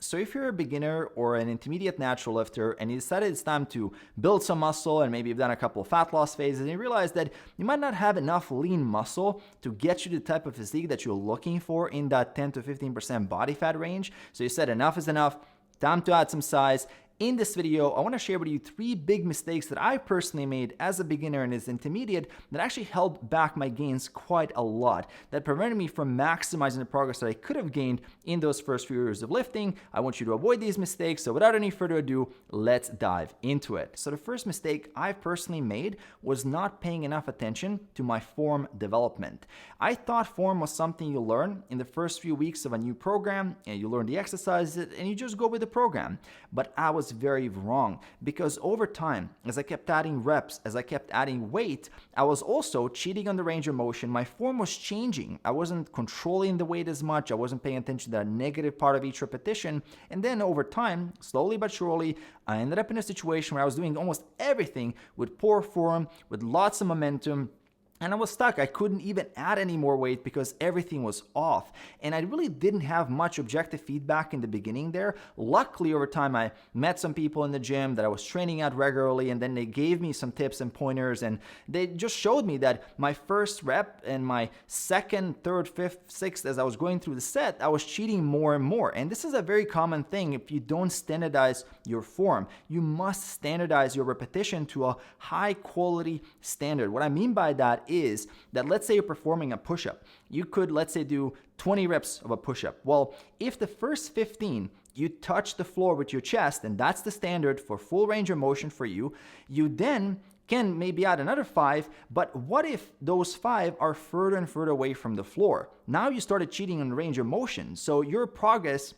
So if you're a beginner or an intermediate natural lifter and you decided it's time to build some muscle and maybe you've done a couple of fat loss phases and you realize that you might not have enough lean muscle to get you the type of physique that you're looking for in that 10 to 15% body fat range, so you said enough is enough, time to add some size. In this video, I want to share with you 3 big mistakes that I personally made as a beginner and as intermediate that actually held back my gains quite a lot, that prevented me from maximizing the progress that I could have gained in those first few years of lifting. I want you to avoid these mistakes, so without any further ado, let's dive into it. So the first mistake I personally made was not paying enough attention to my form development. I thought form was something you learn in the first few weeks of a new program, and you learn the exercises and you just go with the program. But I was very wrong, because over time, as I kept adding reps, as I kept adding weight, I was also cheating on the range of motion. My form was changing. I wasn't controlling the weight as much. I wasn't paying attention to the negative part of each repetition. And then over time, slowly but surely, I ended up in a situation where I was doing almost everything with poor form, with lots of momentum, and I was stuck. I couldn't even add any more weight because everything was off. And I really didn't have much objective feedback in the beginning there. Luckily, over time, I met some people in the gym that I was training at regularly, and then they gave me some tips and pointers, and they just showed me that my first rep and my second, third, fifth, sixth, as I was going through the set, I was cheating more and more. And this is a very common thing if you don't standardize your form. You must standardize your repetition to a high quality standard. What I mean by that is that, let's say you're performing a push-up. You could, let's say, do 20 reps of a push-up. Well, if the first 15 you touch the floor with your chest, and that's the standard for full range of motion for you, you then can maybe add another 5, but what if those 5 are further and further away from the floor? Now you started cheating on range of motion, so your progress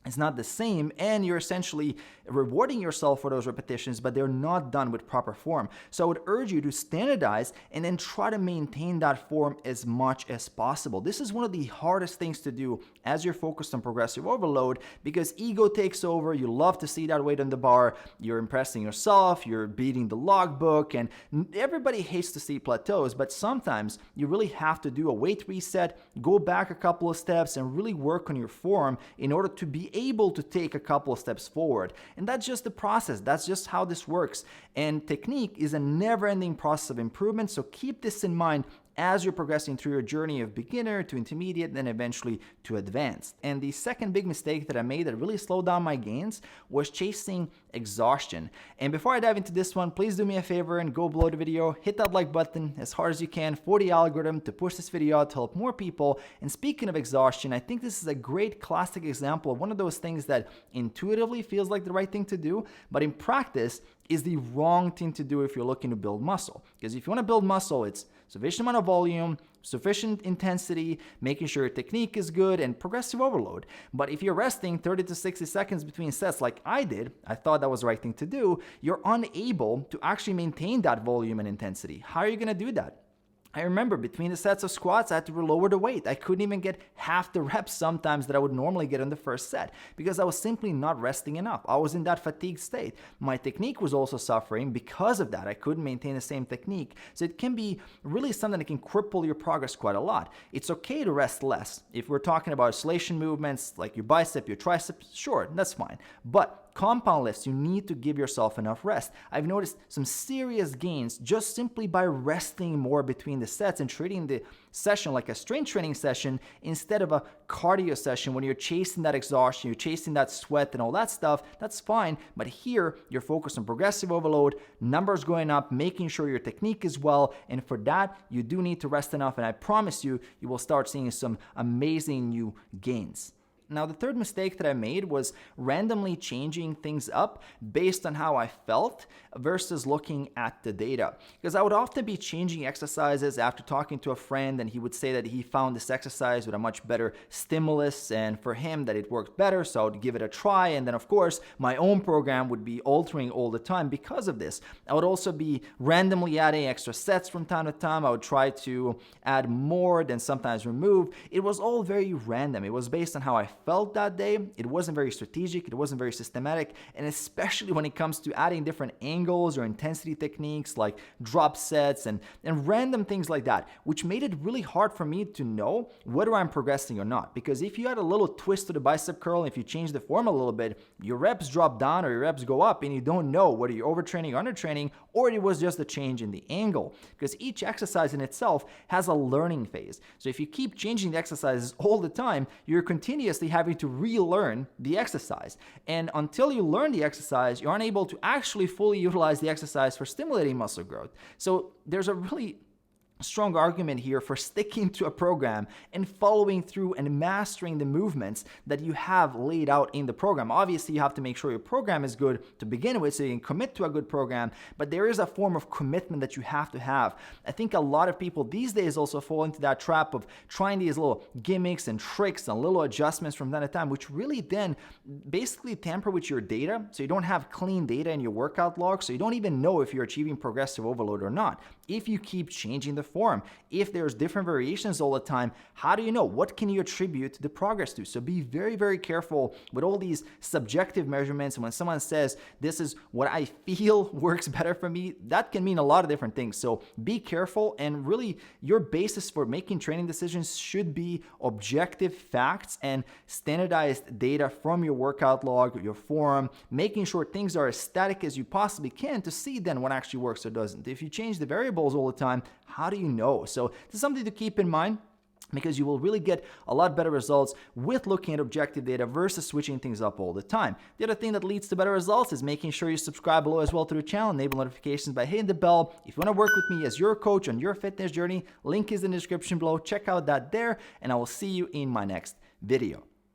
it's not the same, and you're essentially rewarding yourself for those repetitions, but they're not done with proper form. So I would urge you to standardize and then try to maintain that form as much as possible. This is one of the hardest things to do as you're focused on progressive overload, because ego takes over. You love to see that weight on the bar. You're impressing yourself. You're beating the logbook, and everybody hates to see plateaus, but sometimes you really have to do a weight reset, go back a couple of steps, and really work on your form in order to be able to take a couple of steps forward. And that's just the process. That's just how this works. And technique is a never-ending process of improvement, so keep this in mind as you're progressing through your journey of beginner to intermediate, then eventually to advanced. And the second big mistake that I made that really slowed down my gains was chasing exhaustion. And before I dive into this one, please do me a favor and go below the video, hit that like button as hard as you can for the algorithm to push this video out to help more people. And speaking of exhaustion, I think this is a great classic example of one of those things that intuitively feels like the right thing to do, but in practice is the wrong thing to do if you're looking to build muscle. Because if you want to build muscle, it's sufficient amount of volume, sufficient intensity, making sure your technique is good, and progressive overload. But if you're resting 30 to 60 seconds between sets like I did, I thought that was the right thing to do, you're unable to actually maintain that volume and intensity. How are you going to do that? I remember between the sets of squats, I had to lower the weight. I couldn't even get half the reps sometimes that I would normally get in the first set because I was simply not resting enough. I was in that fatigued state. My technique was also suffering because of that. I couldn't maintain the same technique. So it can be really something that can cripple your progress quite a lot. It's okay to rest less. If we're talking about isolation movements like your bicep, your triceps, sure, that's fine. But compound lifts, you need to give yourself enough rest. I've noticed some serious gains just simply by resting more between the sets and treating the session like a strength training session instead of a cardio session when you're chasing that exhaustion, you're chasing that sweat and all that stuff. That's fine. But here, you're focused on progressive overload, numbers going up, making sure your technique is well. And for that, you do need to rest enough. And I promise you, you will start seeing some amazing new gains. Now, the third mistake that I made was randomly changing things up based on how I felt versus looking at the data. Because I would often be changing exercises after talking to a friend, and he would say that he found this exercise with a much better stimulus, and for him that it worked better, so I would give it a try. And then, of course, my own program would be altering all the time because of this. I would also be randomly adding extra sets from time to time. I would try to add more, then sometimes remove. It was all very random. It was based on how I felt that day. It wasn't very strategic, it wasn't very systematic, and especially when it comes to adding different angles or intensity techniques like drop sets and random things like that, which made it really hard for me to know whether I'm progressing or not. Because if you add a little twist to the bicep curl, and if you change the form a little bit, your reps drop down or your reps go up, and you don't know whether you're overtraining or undertraining, or it was just a change in the angle. Because each exercise in itself has a learning phase. So if you keep changing the exercises all the time, you're continuously having to relearn the exercise. And until you learn the exercise, you aren't able to actually fully utilize the exercise for stimulating muscle growth. So there's a really strong argument here for sticking to a program and following through and mastering the movements that you have laid out in the program. Obviously, you have to make sure your program is good to begin with so you can commit to a good program, but there is a form of commitment that you have to have. I think a lot of people these days also fall into that trap of trying these little gimmicks and tricks and little adjustments from time to time, which really then basically tamper with your data. So you don't have clean data in your workout log, so you don't even know if you're achieving progressive overload or not. If you keep changing the form, if there's different variations all the time, how do you know? What can you attribute the progress to? So be very, very careful with all these subjective measurements. And when someone says, this is what I feel works better for me, that can mean a lot of different things. So be careful, and really your basis for making training decisions should be objective facts and standardized data from your workout log, your form, making sure things are as static as you possibly can to see then what actually works or doesn't. If you change the variables all the time, how do you know? So this is something to keep in mind, because you will really get a lot better results with looking at objective data versus switching things up all the time. The other thing that leads to better results is making sure you subscribe below as well to the channel, enable notifications by hitting the bell. If you want to work with me as your coach on your fitness journey, link is in the description below. Check out that there, and I will see you in my next video.